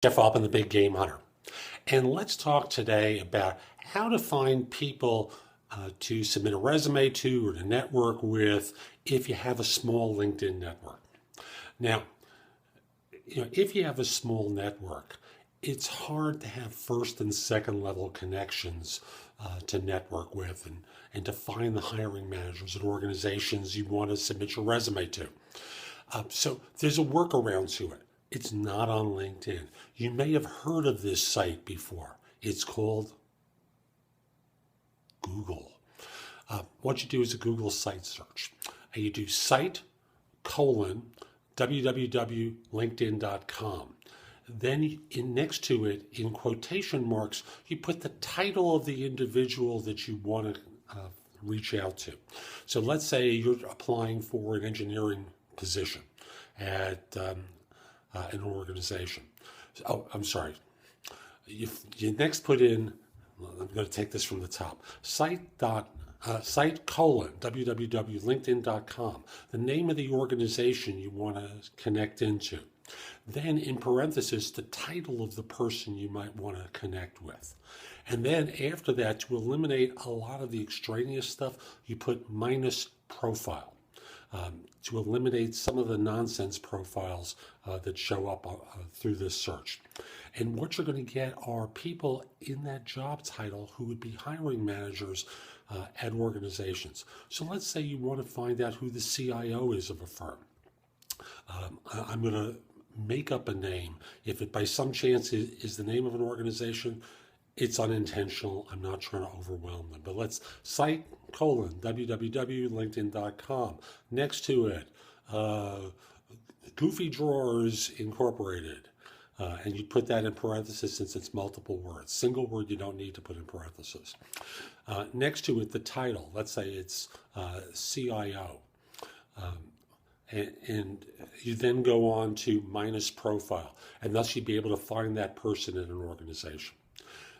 Jeff Altman, the Big Game Hunter. And let's talk today about how to find people to submit a resume to or to network with if you have a small LinkedIn network. Now, if you have a small network, it's hard to have first and second level connections to network with and to find the hiring managers and organizations you want to submit your resume to. So there's a workaround to it. It's not on LinkedIn. You may have heard of this site before. It's called Google. What you do is a Google site search. You do site : www.linkedin.com. Then next to it, in quotation marks, you put the title of the individual that you want to reach out to. So let's say you're applying for an engineering position at an organization. Oh, I'm sorry. You next put in, I'm going to take this from the top, site : www.linkedin.com, the name of the organization you want to connect into. Then in parentheses, the title of the person you might want to connect with. And then after that, to eliminate a lot of the extraneous stuff, you put -profile. To eliminate some of the nonsense profiles that show up through this search. And what you're going to get are people in that job title who would be hiring managers at organizations. So let's say you want to find out who the CIO is of a firm. I'm going to make up a name. If it by some chance is the name of an organization, it's unintentional. I'm not trying to overwhelm them. But let's site : www.linkedin.com. Next to it, Goofy Drawers Incorporated. And you put that in parentheses since it's multiple words. Single word you don't need to put in parentheses. Next to it, the title. Let's say it's CIO. And you then go on to -profile. And thus you'd be able to find that person in an organization.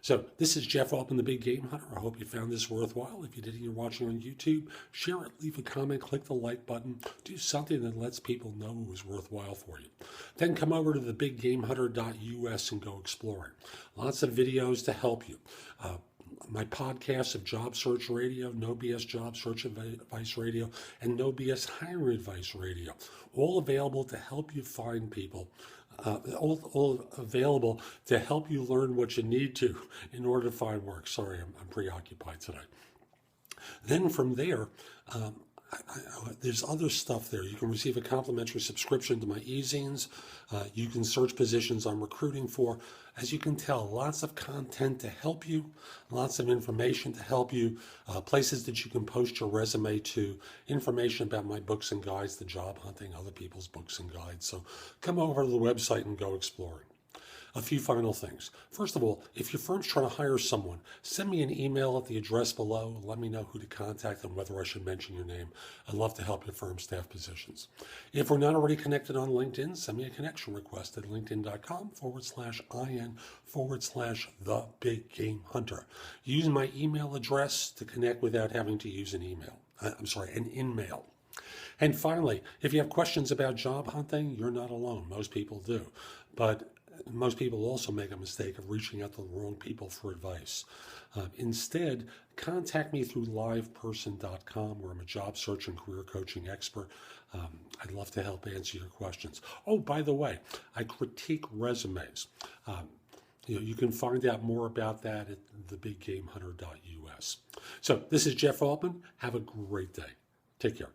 So this is Jeff Altman, the Big Game Hunter. I hope you found this worthwhile. If you did and you're watching on YouTube, share it, leave a comment, click the like button. Do something that lets people know it was worthwhile for you. Then come over to thebiggamehunter.us and go exploring. Lots of videos to help you. My podcasts of Job Search Radio, No BS Job Search Advice Radio, and No BS Hiring Advice Radio. All available to help you find people. All available to help you learn what you need to in order to find work. Sorry, I'm preoccupied today. Then from there, there's other stuff there. You can receive a complimentary subscription to my e-zines. You can search positions I'm recruiting for. As you can tell, lots of content to help you, lots of information to help you, places that you can post your resume to, information about my books and guides to job hunting, other people's books and guides. So come over to the website and go exploring. A few final things. First of all, if your firm's trying to hire someone, send me an email at the address below. Let me know who to contact and whether I should mention your name. I'd love to help your firm staff positions. If we're not already connected on LinkedIn, send me a connection request at linkedin.com/IN/the Big Game Hunter. Use my email address to connect without having to use an in-mail. And finally, if you have questions about job hunting, you're not alone. Most people do. But most people also make a mistake of reaching out to the wrong people for advice. Instead, contact me through liveperson.com, where I'm a job search and career coaching expert. I'd love to help answer your questions. Oh, by the way, I critique resumes. You can find out more about that at thebiggamehunter.us. So this is Jeff Altman. Have a great day. Take care.